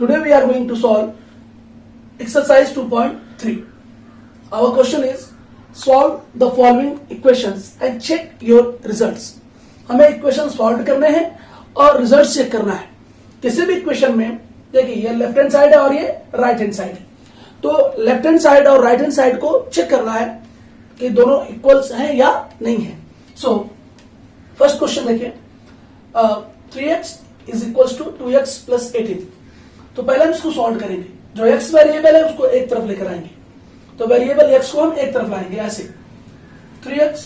Today we are going to solve exercise 2.3. Our question is solve the following equations and check your results. हमें equation solve करने हैं और result check करना है. किसी भी इक्वेशन में देखिए ये लेफ्ट हैंड साइड है और ये राइट हैंड साइड है, तो लेफ्ट हैंड साइड और राइट हैंड साइड को चेक करना है कि दोनों इक्वल्स हैं या नहीं है. सो फर्स्ट क्वेश्चन देखिए, 3x is equals to 2x plus 18. तो पहले हम इसको सॉल्व करेंगे. जो x वेरिएबल है उसको एक तरफ लेकर आएंगे, तो वेरिएबल x को हम एक तरफ लाएंगे ऐसे. 3x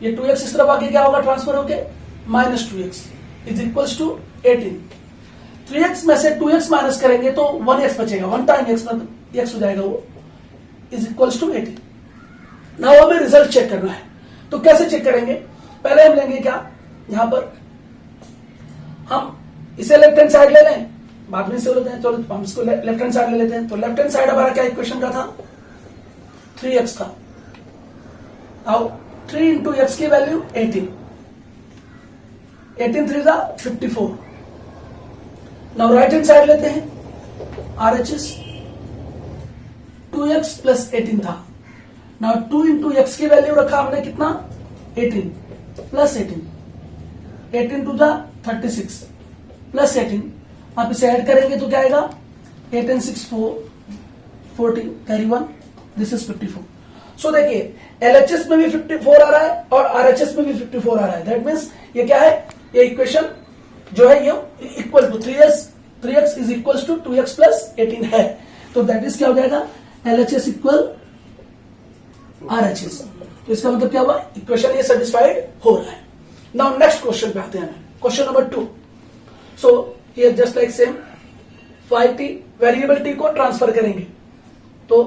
ये 2x इस तरफ आके क्या होगा, ट्रांसफर होके minus 2x is equals to 18. 3x में से 2x माइनस करेंगे तो 1x बचेगा, 1 टाइम x मतलब x हो जाएगा, वो इज इक्वल्स टू 18. नाउ हमें रिजल्ट चेक करना है. तो कैसे चेक करेंगे, पहले हम लेंगे क्या, यहां पर हम इसे लेफ्ट हैंड साइड ले लें, बाद में से लेते हैं. चलो हम इसको लेफ्ट हैंड साइड ले लेते हैं. तो लेफ्ट हैंड साइड हमारा क्या इक्वेशन का था, 3x था. नाउ 3 इंटू एक्स की value 18, 18 3 54. Now right hand side लेते हैं, RHS 2x प्लस 18 था. नाउ 2 इंटू एक्स की वैल्यू रखा हमने कितना, 18 प्लस 18, 18 टू 36 प्लस 18. आप इसे ऐड करेंगे तो क्या आएगा, 18 6 4 14 कैरी 1, दिस इज 54. सो देखिए LHS में भी 54 आ रहा है और RHS में भी 54 आ रहा है. दैट मीन्स ये क्या है, ये इक्वेशन जो है ये equal to 3x is equal to 2x plus 18 है. तो दैट इज क्या हो जाएगा, LHS इक्वल RHS. तो इसका मतलब क्या हुआ, इक्वेशन ये सेटिस्फाइड हो रहा है. नाउ नेक्स्ट क्वेश्चन पे आते हैं. Question number 2. So here just like same 5t variable t को ट्रांसफर करेंगे, तो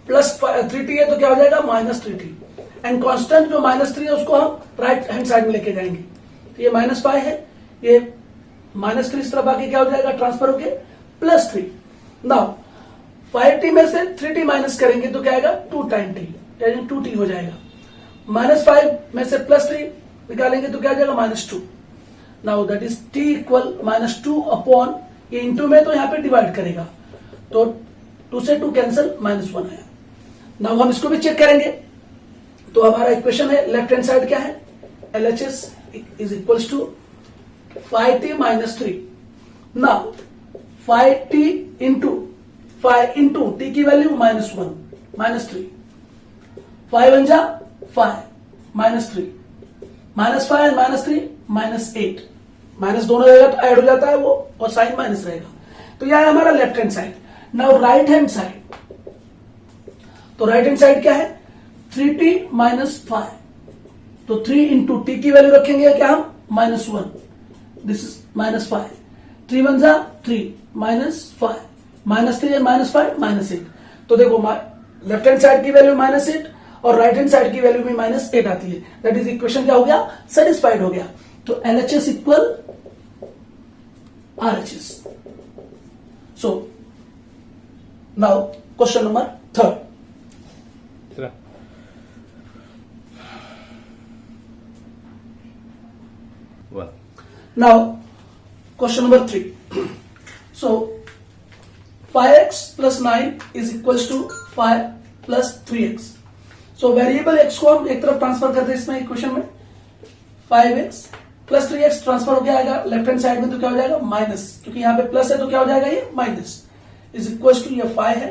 प्लस 3t है तो क्या हो जाएगा, माइनस 3t. एंड कांस्टेंट जो -3 है उसको हम राइट हैंड साइड में लेके जाएंगे. तो ये -5 है, ये -3 इस तरफ आके क्या हो जाएगा, ट्रांसफर होके +3. नाउ 5t में से 3t माइनस करेंगे तो क्या आएगा, 2 टाइम t, यानी 2t हो जाएगा. -5 में से +3 निकालेंगे तो क्या आ जाएगा, -2. Now that is t equal -2 upon, ये इंटू में तो यहाँ पे डिवाइड करेगा, तो 2 से 2 कैंसिल, -1 आया. नाउ हम इसको भी चेक करेंगे. तो हमारा इक्वेशन है, लेफ्ट हैंड साइड क्या है, LHS is equals to 5t minus 3. Now 5t into 5 into t की वैल्यू -1 -3, 5 बन जा 5 -3 -5 -3 -8, माइनस दोनों रहेगा तो ऐड हो जाता है वो, और साइन माइनस रहेगा. तो यह है हमारा left hand side. Now right hand side, तो राइट हैंड साइड क्या है, 3t माइनस 5. तो 3 इंटू टी की वैल्यू रखेंगे क्या हम, -1, दिस इज -5. 3 बन जा 3 -5 -3 -5 -8. तो देखो लेफ्ट हैंड साइड की वैल्यू -8 और राइट हैंड साइड की वैल्यू में -8 आती है. दैट इज इक्वेशन क्या हो गया, सेटिस्फाइड हो गया. तो LHS equal RHS. So now question number 3. Now question number 3. So 5x plus 9 is equals to 5 plus 3x. So variable x को हम एक तरफ ट्रांसफर करते हैं इसमें इक्वेशन में, 5x प्लस 3x ट्रांसफर हो गया आएगा लेफ्ट हैंड साइड में, तो क्या हो जाएगा, माइनस, क्योंकि यहाँ पे प्लस है तो क्या हो जाएगा, ये माइनस इज इक्वल टू, ये 5 है,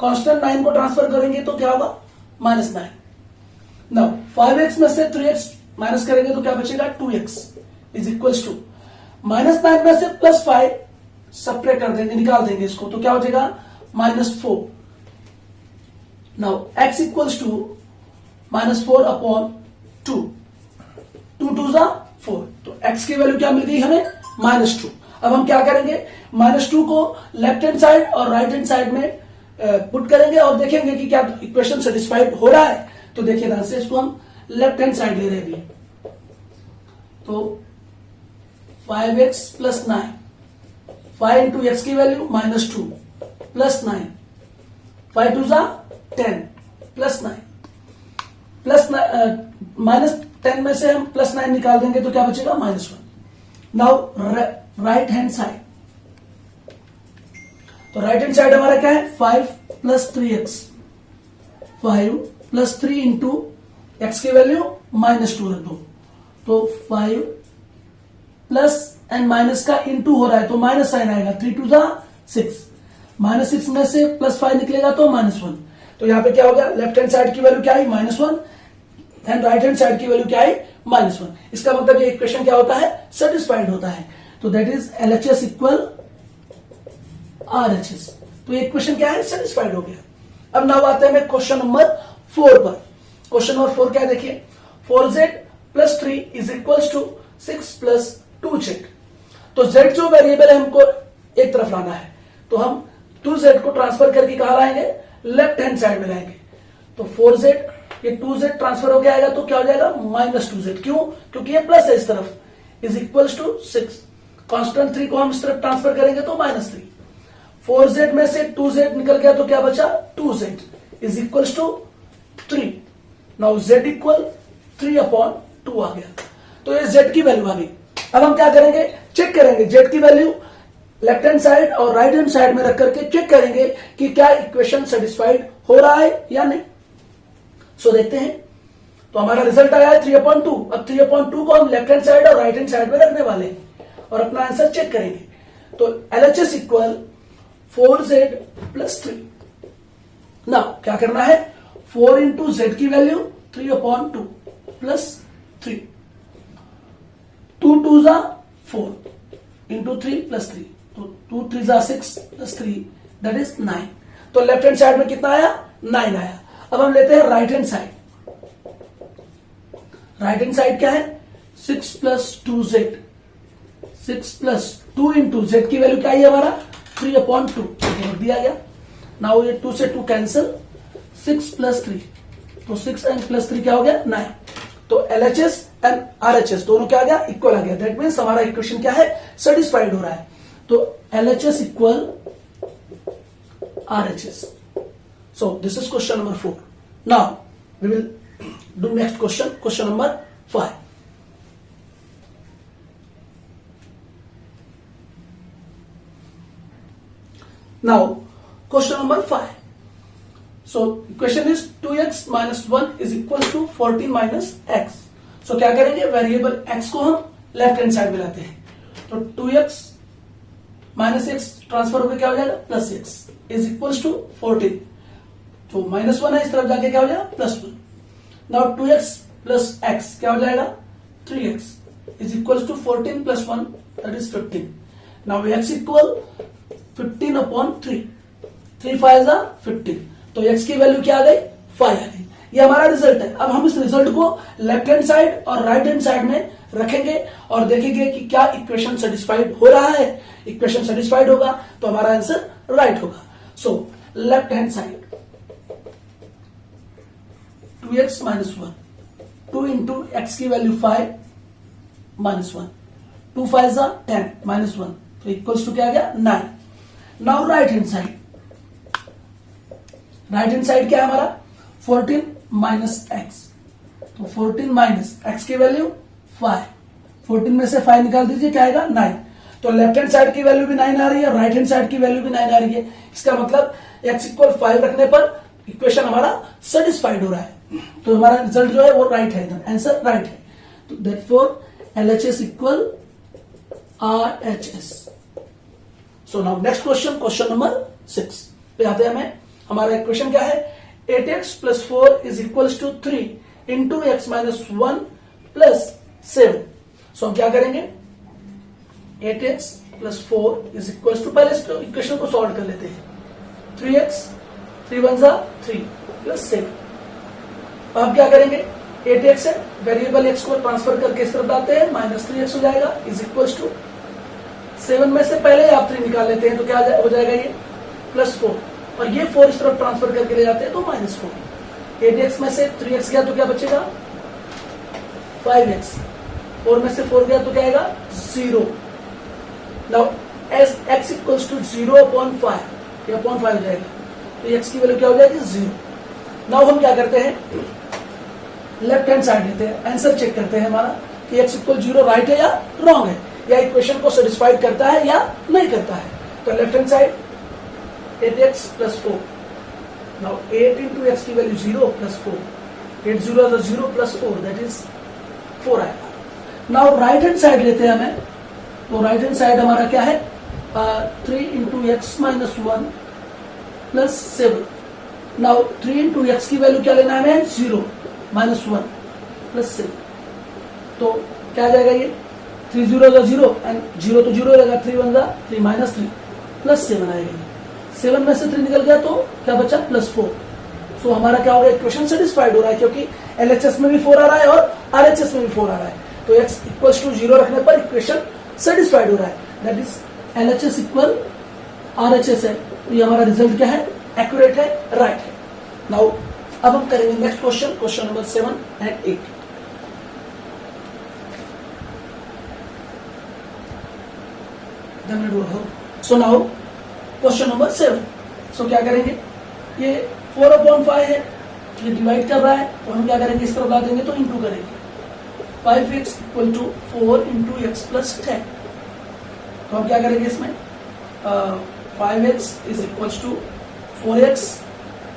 कांस्टेंट 9 को ट्रांसफर करेंगे तो क्या होगा, -9. नाउ 5x में से 3x माइनस करेंगे तो क्या बचेगा, 2x इज इक्वल टू, -9 में से +5 सेपरेट कर देंगे, निकाल देंगे इसको, तो क्या हो जाएगा, -4. Now x equals to -4 upon 2, 2 2 4. तो x की वैल्यू क्या मिल गई हमें, -2. अब हम क्या करेंगे, -2 को लेफ्ट हैंड साइड और राइट हैंड साइड में पुट करेंगे और देखेंगे कि क्या इक्वेशन सेटिस्फाइड हो रहा है. तो देखिए ध्यान से, इसको हम लेफ्ट हैंड साइड ले रहे हैं. तो 5x प्लस 9, 5 इंटू एक्स की वैल्यू -2 प्लस 9, 5 2 10 प्लस 9 प्लस -10 में से हम +9 निकाल देंगे तो क्या बचेगा, -1. नाउ राइट हैंड साइड, तो राइट हैंड साइड हमारा क्या है 5 plus 3x, 5 plus 3 into x की वैल्यू -2 रख दो, तो 5 प्लस एंड माइनस का इंटू हो रहा है तो माइनस साइन आएगा, 3 टू द 6, -6 में से +5 निकलेगा तो -1, तो यहां पे क्या हो गया, लेफ्ट हैंड साइड की वैल्यू क्या आई -1 एंड राइट हैंड साइड की वैल्यू क्या आई -1। इसका मतलब ये इक्वेशन क्या होता है, सेटिस्फाइड होता है, तो that is LHS equal RHS। तो ये इक्वेशन क्या है, सेटिस्फाइड हो गया। अब नाउ आते हैं क्वेश्चन नंबर 4 पर। क्वेश्चन नंबर 4 क्या है देखिए, 4z + 3 is equals to 6 + 2z। तो z जो वेरिएबल है हमको एक तरफ लाना है, तो हम 2z को ट्रांसफर करके कहां लाएंगे, लेफ्ट हैंड साइड में लाएंगे। तो 4z ये 2z ट्रांसफर हो गया आएगा तो क्या हो जाएगा -2z, क्यों, क्योंकि ये प्लस है इस तरफ, इज इक्वल्स टू 6, कांस्टेंट 3 को हम इस तरफ ट्रांसफर करेंगे तो -3, 4z में से 2z निकल गया तो क्या बचा 2z is equals to 3। Now z equal 3/2 आ गया, तो ये z की वैल्यू आ गई। अब हम क्या करेंगे, चेक करेंगे z की वैल्यू लेफ्ट हैंड साइड और राइट हैंड साइड में रख करके चेक करेंगे कि क्या इक्वेशन सेटिस्फाइड हो रहा है या नहीं। सो देखते हैं, तो हमारा रिजल्ट आया है 3/2। अब 3/2 को हम लेफ्ट हैंड साइड और राइट हैंड साइड में रखने वाले हैं और अपना आंसर चेक करेंगे। तो LHS इक्वल 4z + 3। नाउ क्या करना है, 4 इंटू z की वैल्यू 3/2 प्लस 3, 2 2 जा 4 इंटू 3 + 3, तो 2 3 जा 6 + 3 दैट इज 9। तो लेफ्ट हैंड साइड में कितना आया, 9 आया। अब हम लेते हैं right hand side. Right hand side क्या है, 6 + 2z, 6 + 2 इंटू z की वैल्यू क्या है हमारा 3/2 रख दिया गया। नाउ ये 2 से 2 कैंसिल, 6 + 3, तो 6 एंड +3 क्या हो गया 9। तो LHS एंड RHS दोनों क्या आ गया, इक्वल आ गया। दैट मीन्स हमारा इक्वेशन क्या है, सेटिस्फाइड हो रहा है। तो LHS equal RHS। So this is question number 4. Now we will do next question, question number 5. Now question number 5. So equation is 2x minus 1 is equals to 14 minus x. So क्या करेंगे, variable x को हम left hand side में लाते हैं, तो 2x minus x transfer होकर क्या हो जाएगा plus X is equals to 14। तो -1 है, इस तरफ जाके क्या हो जाएगा +1। नाउ 2x + x क्या हो जाएगा 3x is equals to 14 + 1 that is 15। Now x equal 15/3, 3 5 जा 15, तो x की वैल्यू क्या आ गई 5 आ गई। ये हमारा रिजल्ट है। अब हम इस रिजल्ट को लेफ्ट हैंड साइड और राइट हैंड साइड में रखेंगे और देखेंगे कि क्या इक्वेशन सेटिस्फाइड हो रहा है। इक्वेशन सेटिस्फाइड होगा तो हमारा आंसर राइट होगा। So left hand side 2x - 1, 2 into x की वैल्यू 5 -1, 2 5 जा 10 -1, तो इक्वल्स टू क्या आ गया 9। Now right hand side, right hand side क्या है हमारा 14 - x, तो 14 माइनस x की वैल्यू 5, 14 में से 5 निकाल दीजिए क्या आएगा 9। तो लेफ्ट हैंड साइड की वैल्यू भी 9 आ रही है, राइट हैंड साइड की वैल्यू भी 9 आ रही है। इसका मतलब x इक्वल 5 रखने पर इक्वेशन हमारा सेटिस्फाइड हो रहा है, तो हमारा रिजल्ट जो है वो राइट है, आंसर राइट है। तो therefore LHS equal RHS। So now next question, question number 6 पे आते हैं हमें। हमारा इक्वेशन क्या है 8x + 4 is equals to 3 into x - 1 + 7। So हम क्या करेंगे 8x + 4 इज इक्वल्स टू, पहले इस इक्वेशन को सॉल्व कर लेते हैं। 3x 3 1 जा 3 + 7। अब क्या करेंगे 8x है, वेरिएबल x को ट्रांसफर करके इस तरफ लाते हैं, -3x हो जाएगा इज इक्वल्स टू 7 में से पहले आप 3 निकाल लेते हैं तो क्या हो जाएगा ये +4, और ये 4 इस तरफ ट्रांसफर करके ले जाते हैं तो -4। 8x में से 3x गया तो क्या बचेगा 5x, 4 में से 4 गया तो क्या आएगा 0। Now as x equals to 0/5, ये 0.5 हो जाएगा, तो x की वैल्यू क्या हो जाएगी 0। नाउ हम क्या करते हैं लेफ्ट हैंड साइड लेते हैं, आंसर चेक करते हैं हमारा कि x इक्वल 0 राइट है या रॉन्ग है, या इक्वेशन को सेटिस्फाइड करता है या नहीं करता है। तो left hand side 8x plus 4. Now 8 into x की value 0 plus 4. 8 0 is 0 plus 4, that is 4 आएगा. Now right hand side लेते हैं हमें, तो right hand side हमारा क्या है, 3 into x minus 1 plus 7. Now 3 into x की वैल्यू क्या लेना है हमें, 0 minus 1 plus 7. तो क्या आ जाएगा ये, 3 0 is 0 and 0 तो 0 रहेगा, 3 1 3 minus 3 plus 7 आएगा ये. 7 में से 3 निकल गया तो क्या बचा, प्लस 4. सो हमारा क्या होगा, इक्वेशन सेटिस्फाइड हो रहा है क्योंकि LHS में भी 4 आ रहा है और RHS में भी 4 आ रहा है. तो x इक्वल्स टू 0 रखने पर इक्वेशन सेटिस्फाइड हो रहा है. That is LHS equal RHS है. तो ये हमारा रिजल्ट क्या है, एक्यूरेट है, राइट है. नाउ अब हम करेंगे next question, question number 7 and 8. So now question number 7. सो क्या करेंगे, ये 4/5 है, ये डिवाइड कर रहा है और हम क्या करेंगे, इस तरफ ला देंगे तो इंटू करेंगे. 5x equal to 4 into X plus 10. तो हम क्या करेंगे इसमें, 5x is equal to 4x,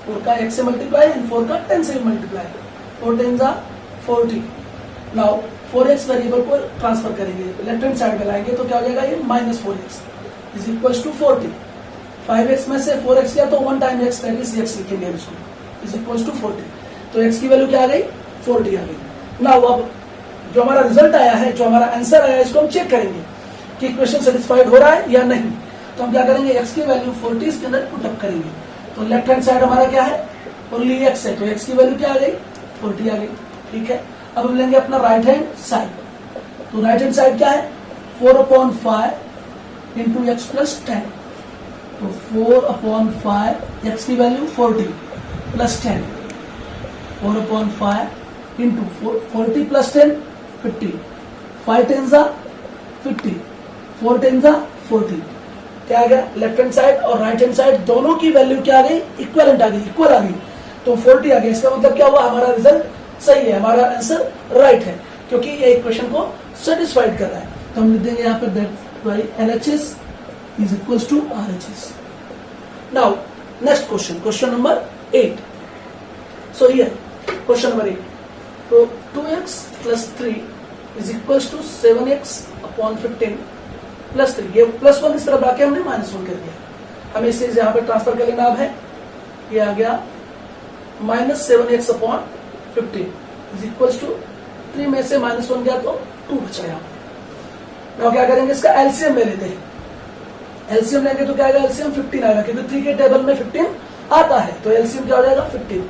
4 का x से मल्टीप्लाई एंड 4 का 10 से मल्टीप्लाई, 4 10 40. नाउ 4x वेरिएबल को ट्रांसफर करेंगे, लेफ्ट हैंड साइड में लाएंगे तो क्या हो जाएगा, ये minus 4x is equal to 40. 5x में से 4x गया तो 1 time x, that is x लिखेंगे हम इसको, इज इक्वल टू 40. तो x की वैल्यू क्या आ गई, 40 आ गई. नाउ अब जो हमारा रिजल्ट आया है, जो हमारा आंसर आया है, इसको हम चेक करेंगे कि इक्वेशन सेटिस्फाइड हो रहा है या नहीं. तो हम क्या करेंगे, x की वैल्यू 40 के अंदर पुट अप करेंगे. तो लेफ्ट हैंड साइड हमारा क्या है, ओनली x है, तो x की वैल्यू क्या आ गई, 40 आ गई. ठीक है, अब हम लेंगे अपना राइट हैंड साइड. तो राइट हैंड साइड क्या है, 4/5 इंटू एक्स प्लस 10. तो 4/5 x की वैल्यू 40 प्लस 10, 4/5 इंटू 40 प्लस 10 50, 5 10 50, 4 10 40. क्या आ गया, लेफ्ट हैंड साइड और राइट हैंड साइड दोनों की वैल्यू क्या आ गई, इक्वलेंट आ गई, इक्वल आ गई. तो 40 आ गया. इसका मतलब क्या हुआ, हमारा रिजल्ट सही है, हमारा आंसर राइट है क्योंकि ये इक्वेशन को सेटिस्फाइड कर रहा है. तो हम लिख देंगे यहाँ पर that by LHS is equals to RHS. Now next question, question number 8. So here question number 8. So 2x plus 3 is equals to 7x upon 15 plus 3. ये प्लस 1 इस तरफ आके हमने माइनस 1 कर दिया. हमें इसे यहाँ पे ट्रांसफर कर लेना अब है. ये आ गया minus 7x upon 15 is equals to 3 में से माइनस 1 गया तो 2 बचा यहाँ. नाउ क्या करेंगे, इसका एलसीएम ले लेते हैं. एलसीएम लेंगे तो क्या आएगा, एलसीएम 15 आएगा क्योंकि 3 के टेबल में 15 आता है. तो एलसीएम क्या हो जाएगा, 15.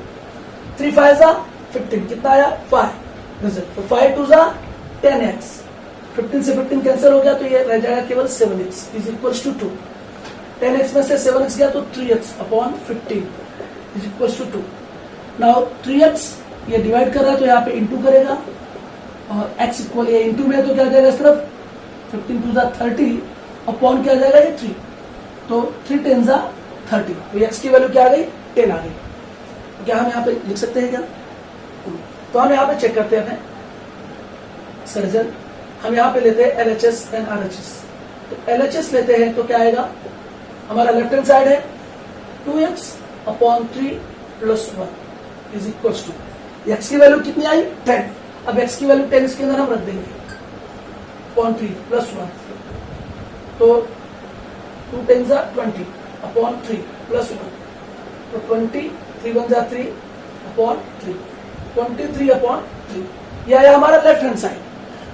3 5 15, कितना आया, 5 रिजल्ट. तो 5 2 10x, 15 से 15 कैंसिल हो गया तो ये रह जाएगा केवल 7x is equals to 2. 10x में से 7x गया तो 3x upon 15 is equals to 2. Now 3x ये डिवाइड कर रहा है तो यहाँ पे इंटू करेगा और x इक्वल ये इंटू में तो क्या जाएगा इस तरफ, 15 2 30 अपॉन क्या जाएगा, ये 3. तो 3 10 30. तो x की वैल्यू क्या आ गई, 10 आ गई. तो क्या हम यहाँ पे लिख सकते हैं क्या, तो हम यहाँ पे चेक करते हैं रिजल्ट. हम यहाँ पे लेते हैं LHS एंड RHS. तो LHS लेते हैं तो क्या आएगा, हमारा लेफ्ट हैंड साइड है 2x upon 3 plus 1 is equal to, x की वैल्यू कितनी आई, 10. अब x की वैल्यू 10 इसके अंदर हम रख देंगे अपॉन 3 प्लस 1. तो 2 10 20 अपॉन 3 प्लस 1. तो 20 3 1 3 अपॉन 3, 23 अपॉन 3. यह है हमारा लेफ्ट हैंड साइड.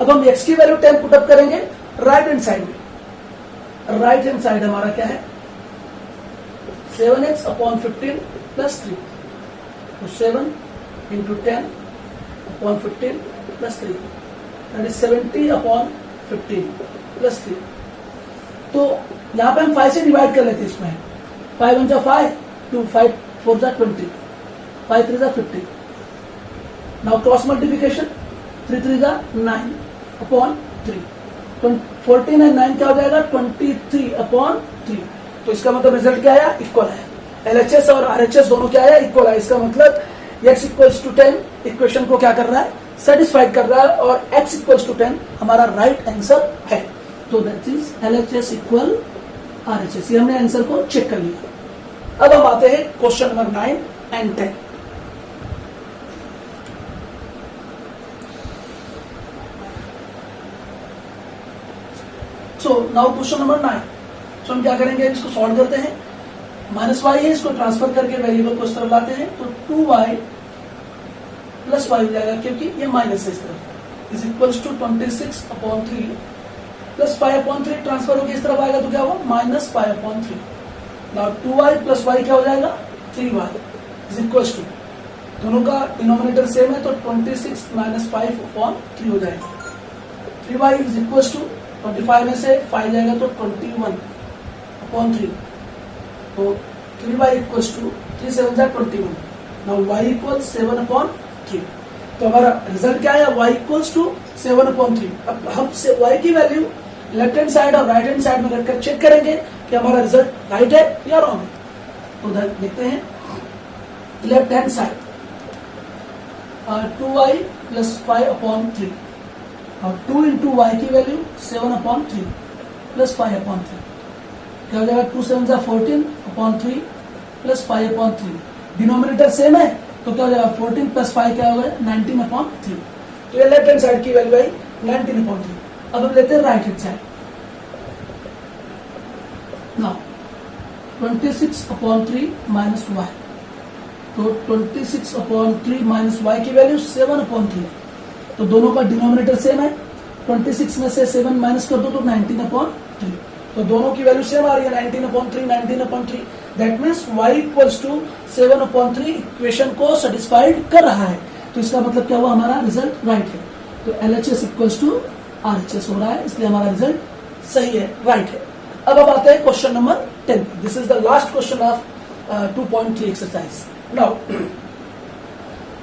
अब हम x की वैल्यू 10 पुट अप करेंगे राइट हैंड साइड में. राइट हैंड साइड हमारा क्या है, 7x अपॉन 15 प्लस 3. तो 7 into 10 upon 15 plus 3, that is 70 upon 15 plus 3. तो यहाँ पे हम 5 से डिवाइड कर लेते हैं. इसमें 5 1 5, 2 5 4 20, 5 3 50. Now cross multiplication, 3 3 9 upon 3. 14 and 9 क्या हो जाएगा, 23 अपॉन 3. तो इसका मतलब रिजल्ट क्या आया, इक्वल है. LHS और RHS दोनों क्या आया, इक्वल है. इसका मतलब x इक्वल्स टू 10 इक्वेशन को क्या कर रहा है, सेटिस्फाइड कर रहा है और x इक्वल्स टू 10 हमारा राइट आंसर है. तो that is LHS equal RHS. ये हमने आंसर को चेक कर लिया. अब हम आते हैं question number 9 and 10. So now question number 9. सो हम क्या करेंगे, इसको सॉल्व करते हैं. माइनस वाई है, इसको ट्रांसफर करके वेरिएबल को इस तरफ लाते हैं, तो 2y प्लस वाई हो जाएगा, क्योंकि ये माइनस है इस तरफ, is equals to 26/3 plus 5/3 transfer होकर इस तरफ आएगा तो क्या होगा, minus 5/3. Now 2y plus Y क्या हो जाएगा, 3y इज इक्वल्स टू, दोनों का डिनोमिनेटर सेम है तो 26 माइनस 5/3 हो जाएगा. 3y इज इक्वल्स टू 25 में से 5 जाएगा तो 21/3. तो 3y इक्वल्स टू 3 7 जा 21. Now y equals 7/3. तो हमारा रिजल्ट क्या है, y इक्वल्स टू 7/3. अब हम से y की वैल्यू लेफ्ट हैंड साइड और राइट हैंड साइड में रखकर चेक करेंगे कि हमारा रिजल्ट राइट है या रॉन्ग है. तो देखते हैं left hand side 2y plus 5/3 और 2 इंटू वाई की वैल्यू 7/3 प्लस 5/3 क्या हो जाएगा, 2 7 जा 14/3 प्लस 5/3. डिनोमिनेटर सेम है तो क्या हो जाएगा, 14 प्लस 5 क्या हो गया, 19/3. तो ये लेफ्ट हैंड साइड की वैल्यू आई 19/3. अब हम लेते हैं right hand side. Now 26/3 minus Y, तो 26/3 माइनस वाई की वैल्यू 7/3. तो दोनों का डिनोमिनेटर सेम है, 26 में से 7 माइनस कर दो तो 19/3. तो दोनों की वैल्यू सेम आ रही है, 19/3 19/3. That means y equals to 7/3 equation को सेटिस्फाइड कर रहा है. तो इसका मतलब क्या हुआ, हमारा रिजल्ट राइट है. तो LHS इक्वल्स टू RHS हो रहा है, इसलिए हमारा रिजल्ट सही है, राइट है. अब आते हैं question number 10. This is the last question of 2.3 exercise. Now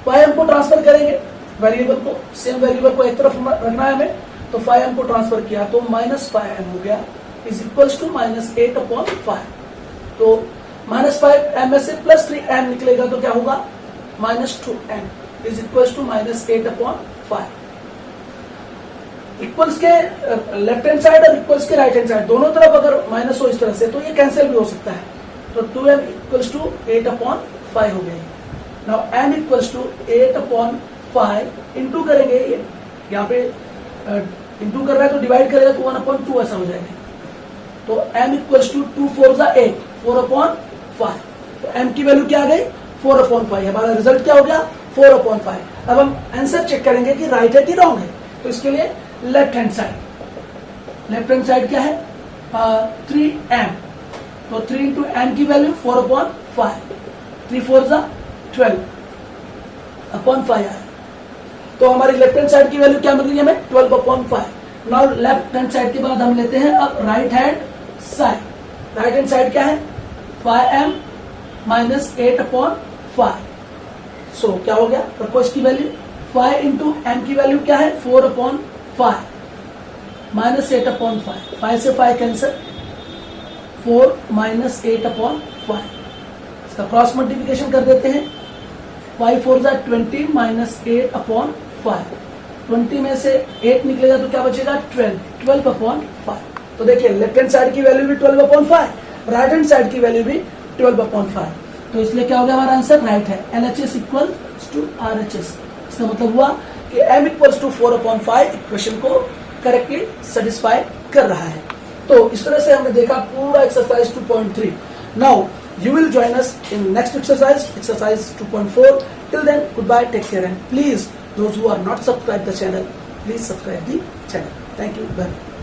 y हमको ट्रांसफर करेंगे, वेरिएबल को, सेम वेरिएबल को एक तरफ रखना है हमें, तो 5m को ट्रांसफर किया तो माइनस 5m हो गया, इज इक्वल्स टू माइनस 8/5. तो माइनस 5m में से प्लस 3m निकलेगा तो क्या होगा, minus 2m is equals to minus 8/5. Equals के लेफ्ट हैंड साइड और इक्वल्स के राइट हैंड साइड दोनों तरफ अगर माइनस हो इस तरह से तो ये कैंसिल भी हो सकता है. तो 2m इक्वल्स टू 8/5 हो गई. Now m equals to 8/5 into करेंगे, ये यहाँ पे इंटू कर रहा है तो डिवाइड करेगा तो 1/2 ऐसा हो जाएगा. तो m इक्वल्स टू 2 4 जा 8 4/5. तो m की वैल्यू क्या आ गई, 4/5. हमारा रिजल्ट क्या हो गया, 4/5. अब हम आंसर चेक करेंगे कि राइट है कि रॉन्ग है. तो इसके लिए लेफ्ट हैंड साइड क्या है, 3m. तो 3 इंटू m की वैल्यू 4/5. 3 4 जा 12/5 आया. तो हमारी लेफ्ट हैंड साइड की वैल्यू क्या मिल रही है हमें, 12/5. नाउ लेफ्ट हैंड साइड के बाद हम लेते हैं अब right hand side. Right hand side क्या है, 5m माइनस 8/5. सो क्या हो गया, प्रपोज की वैल्यू 5 इंटू m की वैल्यू क्या है, 4/5 माइनस 8/5. 5 से 5 कैंसिल, 4 माइनस 8/5. इसका क्रॉस मल्टीप्लिकेशन कर देते हैं. 5 4 जा 20 माइनस 8/5. 20 में से 8 निकलेगा तो क्या बचेगा, 12/5. तो देखिए लेफ्ट हैंड साइड की वैल्यू भी 12/5, राइट हैंड साइड की वैल्यू भी 12/5. तो इसलिए क्या हो गया, हमारा आंसर राइट है. LHS equal to RHS. इसका मतलब हुआ कि m इक्वल्स टू 4/5 इक्वेशन को करेक्टली सेटिस्फाई कर रहा है. तो इस तरह से हमने देखा पूरा exercise 2.3. Now you will join us in next exercise 2.4. Till then, goodbye, take care, and please, those who are not subscribed the channel, please subscribe the channel. Thank you very much.